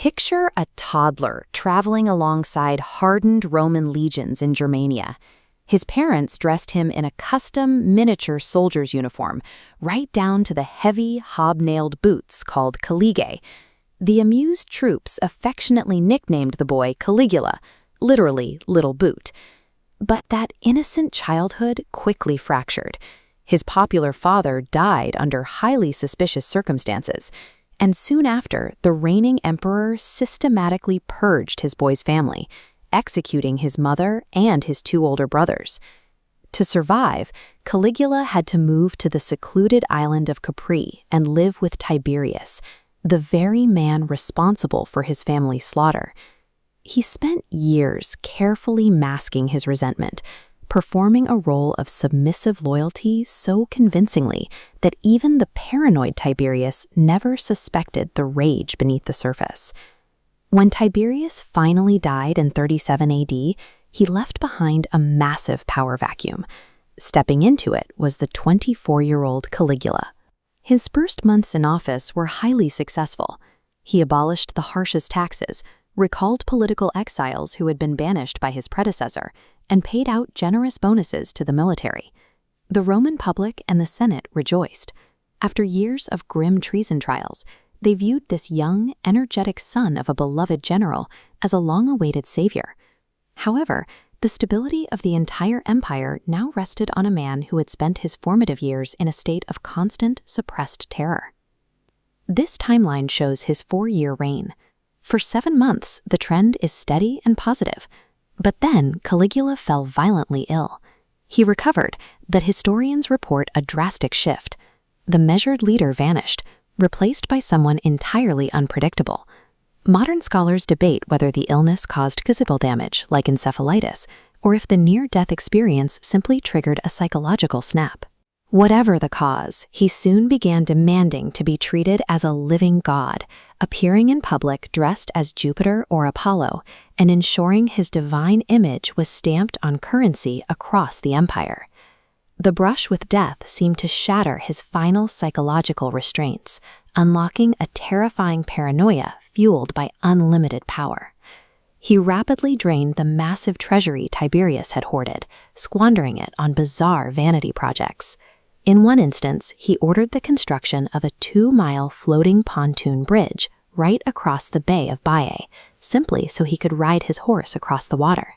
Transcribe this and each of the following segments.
Picture a toddler traveling alongside hardened Roman legions in Germania. His parents dressed him in a custom miniature soldier's uniform, right down to the heavy, hobnailed boots called caligae. The amused troops affectionately nicknamed the boy Caligula, literally little boot. But that innocent childhood quickly fractured. His popular father died under highly suspicious circumstances, and soon after, the reigning emperor systematically purged his boy's family, executing his mother and his two older brothers. To survive, Caligula had to move to the secluded island of Capri and live with Tiberius, the very man responsible for his family's slaughter. He spent years carefully masking his resentment, performing a role of submissive loyalty so convincingly that even the paranoid Tiberius never suspected the rage beneath the surface. When Tiberius finally died in 37 AD, he left behind a massive power vacuum. Stepping into it was the 24-year-old Caligula. His first months in office were highly successful. He abolished the harshest taxes, recalled political exiles who had been banished by his predecessor, and paid out generous bonuses to the military. The Roman public and the Senate rejoiced. After years of grim treason trials, they viewed this young, energetic son of a beloved general as a long-awaited savior. However, the stability of the entire empire now rested on a man who had spent his formative years in a state of constant, suppressed terror. This timeline shows his 4-year reign. For 7 months, the trend is steady and positive. But then Caligula fell violently ill. He recovered, but historians report a drastic shift. The measured leader vanished, replaced by someone entirely unpredictable. Modern scholars debate whether the illness caused physical damage, like encephalitis, or if the near-death experience simply triggered a psychological snap. Whatever the cause, he soon began demanding to be treated as a living god, appearing in public dressed as Jupiter or Apollo, and ensuring his divine image was stamped on currency across the empire. The brush with death seemed to shatter his final psychological restraints, unlocking a terrifying paranoia fueled by unlimited power. He rapidly drained the massive treasury Tiberius had hoarded, squandering it on bizarre vanity projects. In one instance, he ordered the construction of a 2-mile floating pontoon bridge right across the Bay of Baiae, simply so he could ride his horse across the water.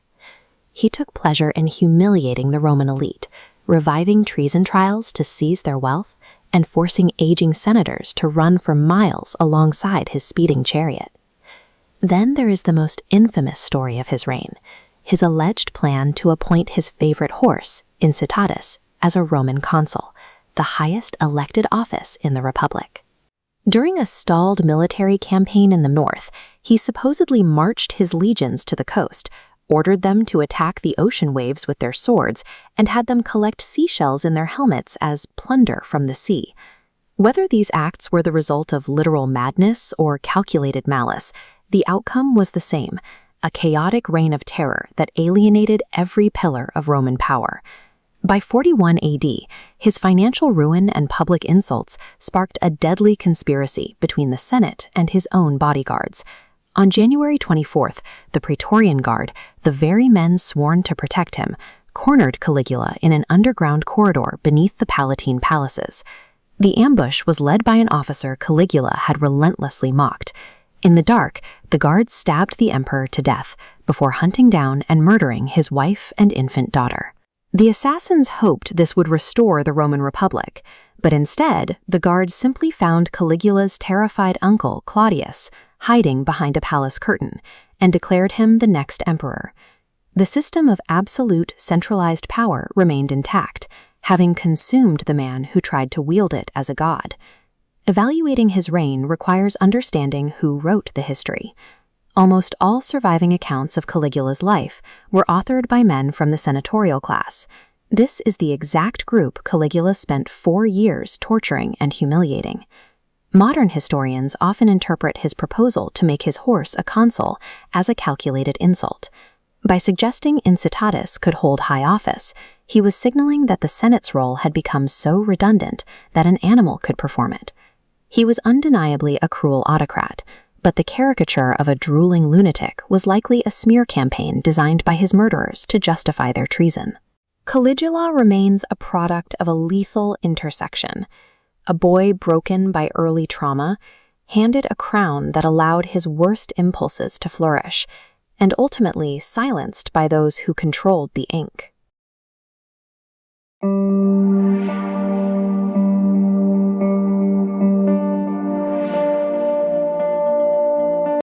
He took pleasure in humiliating the Roman elite, reviving treason trials to seize their wealth, and forcing aging senators to run for miles alongside his speeding chariot. Then there is the most infamous story of his reign, his alleged plan to appoint his favorite horse, Incitatus, as a Roman consul, the highest elected office in the Republic. During a stalled military campaign in the north, he supposedly marched his legions to the coast, ordered them to attack the ocean waves with their swords, and had them collect seashells in their helmets as plunder from the sea. Whether these acts were the result of literal madness or calculated malice, the outcome was the same, a chaotic reign of terror that alienated every pillar of Roman power. By 41 AD, his financial ruin and public insults sparked a deadly conspiracy between the Senate and his own bodyguards. On January 24th, the Praetorian Guard, the very men sworn to protect him, cornered Caligula in an underground corridor beneath the Palatine palaces. The ambush was led by an officer Caligula had relentlessly mocked. In the dark, the guards stabbed the emperor to death before hunting down and murdering his wife and infant daughter. The assassins hoped this would restore the Roman Republic, but instead, the guards simply found Caligula's terrified uncle, Claudius, hiding behind a palace curtain, and declared him the next emperor. The system of absolute centralized power remained intact, having consumed the man who tried to wield it as a god. Evaluating his reign requires understanding who wrote the history. Almost all surviving accounts of Caligula's life were authored by men from the senatorial class. This is the exact group Caligula spent 4 years torturing and humiliating. Modern historians often interpret his proposal to make his horse a consul as a calculated insult. By suggesting Incitatus could hold high office, he was signaling that the Senate's role had become so redundant that an animal could perform it. He was undeniably a cruel autocrat, but the caricature of a drooling lunatic was likely a smear campaign designed by his murderers to justify their treason. Caligula remains a product of a lethal intersection. A boy broken by early trauma, handed a crown that allowed his worst impulses to flourish, and ultimately silenced by those who controlled the ink.